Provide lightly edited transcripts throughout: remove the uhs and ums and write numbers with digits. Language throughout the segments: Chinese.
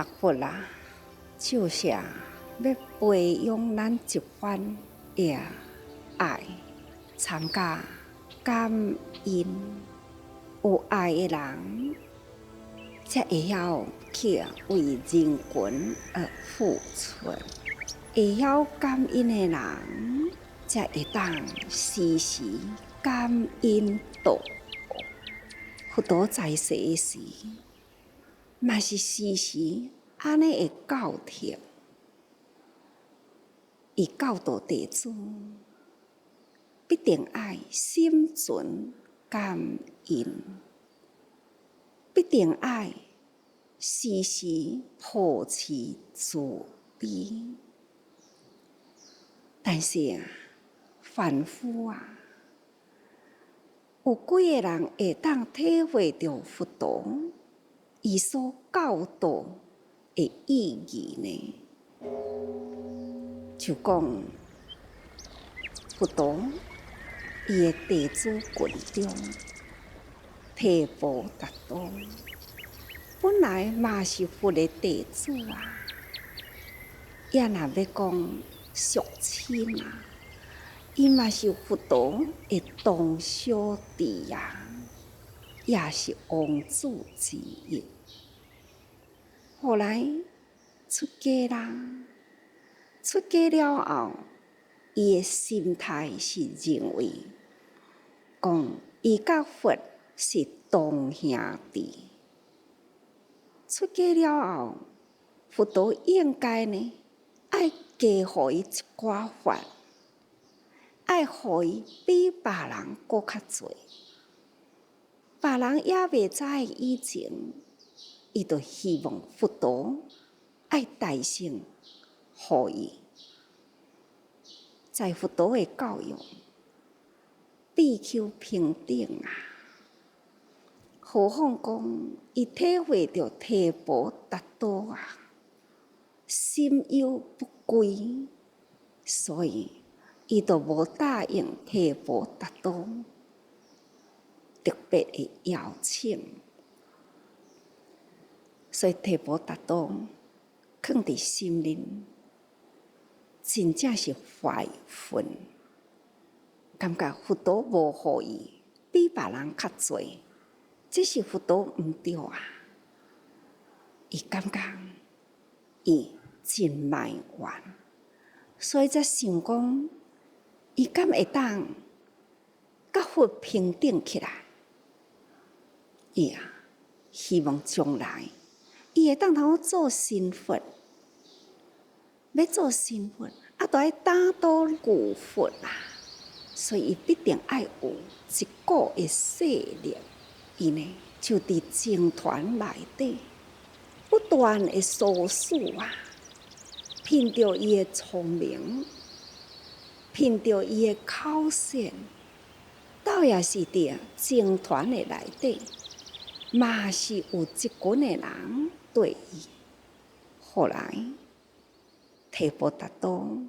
学佛啦，就是要培养咱一番的爱，参加感恩，有爱的人，才会晓去为人群而付出；会晓感恩的人，才会当时时感恩道。佛陀在世时，嘛是时时安尼会教贴，伊教导弟子，必定爱心存感恩，必定爱时时保持慈悲。但是凡夫啊，有几个人会当体会到佛陀伊所教导的意义呢？就讲佛陀伊的弟子群中，提婆达多本来嘛是佛的弟子啊，也若要讲属亲啊，伊嘛是佛陀的同小弟啊，也是王子之一。后来出家啦，出家了后，伊的心态是认为，讲伊甲佛是同兄弟。出家了后，佛陀应该呢，爱加互伊一寡法，爱互伊比别人搁较侪。别人也未知以前，伊就希望佛陀爱大声互伊，在佛陀的教育，必求平等啊。何况讲伊体会到提婆达多啊，心有不归，所以伊就无答应提婆达多特别的邀请。所以提婆达多放伫心里，真正是怀愤，感觉佛陀无互伊比别人较侪，这是佛陀毋对啊！伊感觉伊真埋怨，所以才想讲，伊敢会当甲佛平等起来？伊啊，希望将来伊会当通做神佛，要做神佛，就要打倒旧佛啊！所以伊必定爱有一个的势力。伊呢，就伫僧团内底不断的搜索啊，凭着伊的聪明，凭着伊的口舌，倒也是伫僧团的内底，嘛是有一群的人对伊。后来提婆达多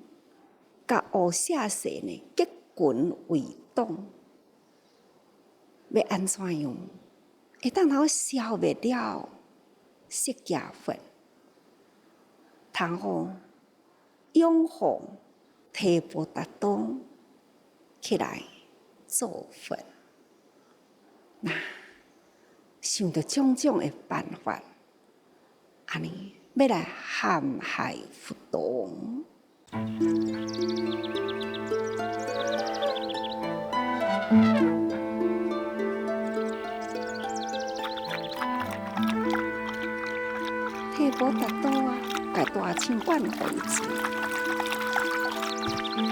甲乌舍舍呢结群为党，要安怎样？会当通消灭了释迦佛，通好拥护提婆达多起来做佛。那想着种种的办法，安尼要来陷害佛陀。提婆达多啊，甲大清灌互伊做。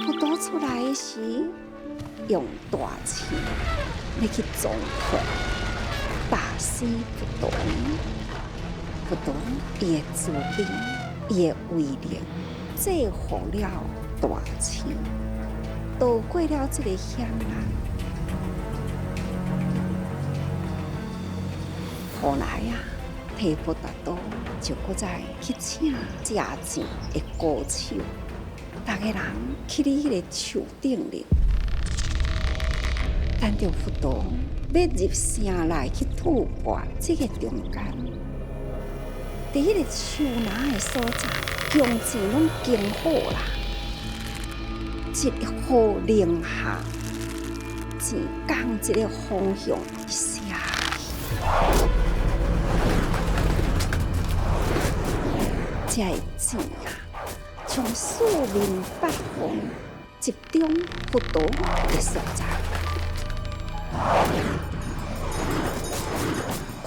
佛陀出来的时，用大清要去撞佛，打死佛陀。佛陀伊的慈悲，伊的威力，制服了大清，渡过了这个险难。后来啊，提婆达多就搁再去请真钱的歌手，大家人去伫迄个树顶里，等着佛陀要入城内去突破这个中间。伫迄个树林的所在，工钱拢经好啦，一号零下，钱降一个方向下去，这个钱啊，从四面八方集中不倒的所在。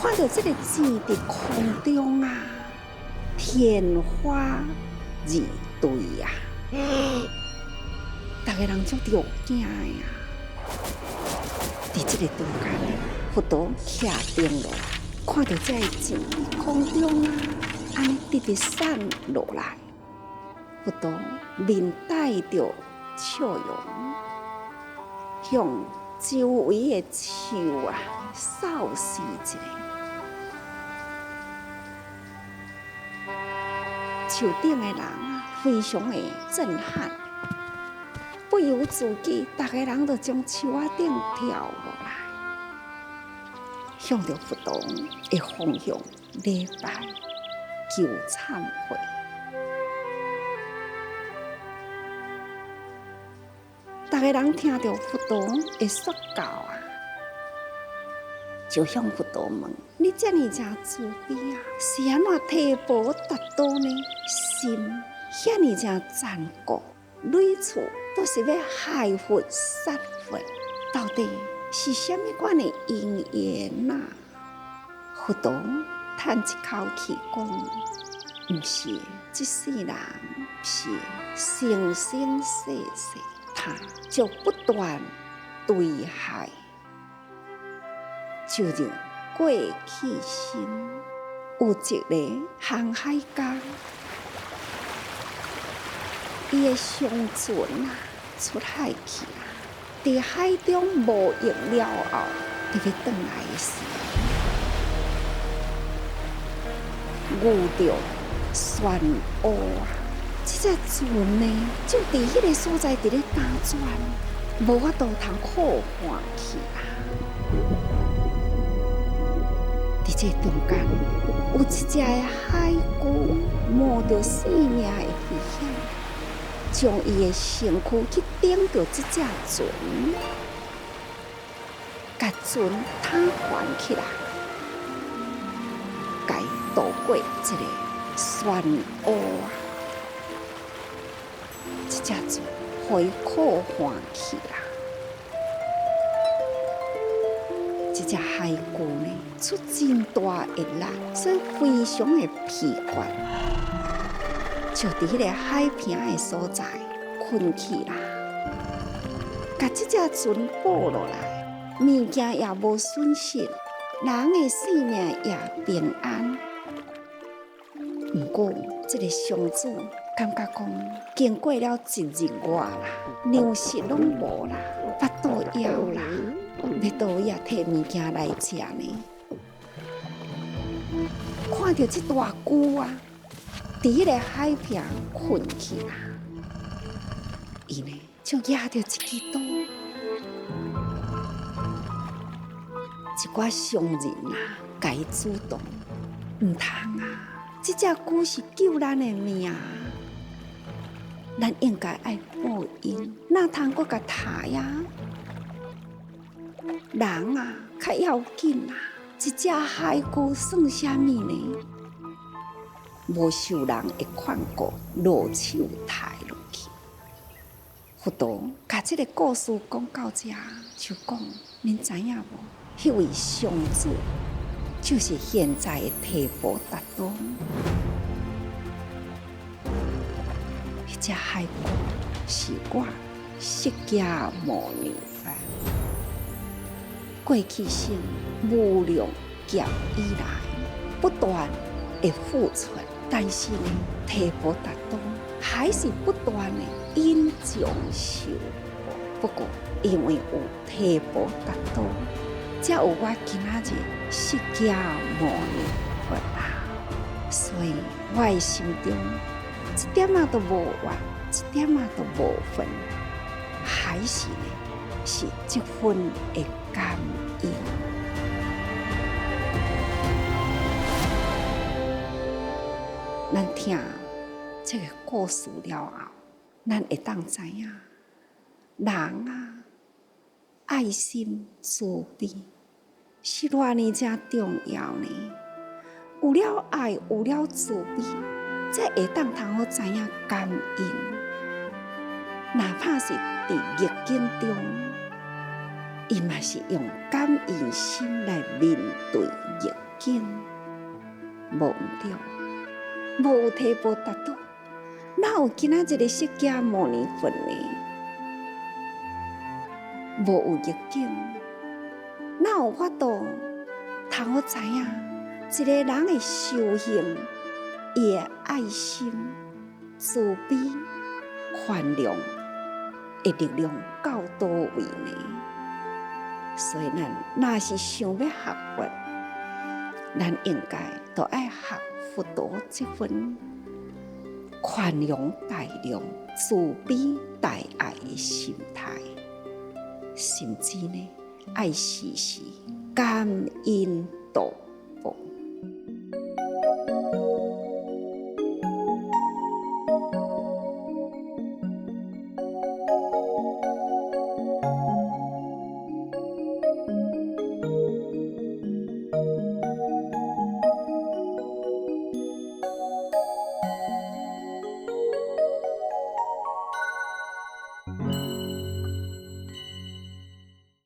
看到这个钱伫空中啊，天花日对啊，大家人足着惊呀！伫这个中间呢，佛陀徛定落来，看到这个钱伫空中啊，安尼直直散落来，佛陀面带着笑容，向周围的树啊扫视一下。树顶的人啊，非常的震撼，不由自主，大家人就将树仔顶跳落来，向着佛陀的方向礼拜求忏悔。大家人听到佛陀的说教啊，就向佛陀问：你这么真慈悲啊，是安怎提婆达多呢？心遐尼真残酷，每次都是要害佛杀佛，到底是什么款的因缘啊？佛陀叹一口气讲：不是这世人，是生生世世，他就不断对害。就像过去心有一个航海家，伊的商船啊出海去啊，伫海中无用了后，特别转来的时候，遇到漩涡啊，这只船呢就伫迄个所在伫咧打转，无法度通靠岸去啊。伫这中间，有一只的海龟冒着性命的危险，将伊的身躯去顶到这只船，甲船瘫痪起来，该渡过这个漩涡啊，这只船可以靠岸去啦。这只海龟呢，出真大的力，所以非常的疲倦，就伫迄个海平的所在困去啦。甲这只船补落来，物件也无损失，人的性命也平安。不过，这个商主感觉讲，经过了一日外啦，粮食拢无啦，腹肚枵啦。要倒也摕物件来食呢？看到这大龟啊，伫迄个海平困去啦，伊呢就抓着一支刀，一寡商人啊，甲伊主动，唔通啊！这只龟是救咱的命，咱应该爱报应，哪通阁甲杀呀？人啊，较要紧啊！一只海龟算什么呢？无受人的劝告，落手抬落去。佛陀把这个故事讲到这，就讲：恁知影无？迄位上主就是现在的提婆达多。迄只海龟是我释迦牟尼佛。过去生无量劫以来，不断的付出，但是呢，提婆达多还是不断的因将受报。不过，因为有提婆达多，才有我今仔日释迦牟尼佛啊！所以，我的心中一点仔都无怨，一点仔都无分，还是呢，是这份的感恩。咱听这个故事了后，咱会当知影，人啊，爱心慈悲是偌呢真重要呢。有了爱，有了慈悲，才会当通好知影感恩。哪怕是伫逆境中，伊嘛是用感恩心来面对逆境，无毋对，无有提无达到，哪有今仔日的释迦牟尼佛呢？无有逆境，哪有法度通好知影一个人的修行，伊的爱心、慈悲、宽容的力量到倒位呢？所以咱若是想要学佛，咱应该都爱学佛陀这份宽容大量、慈悲大爱的心态，甚至呢，爱时时感恩度。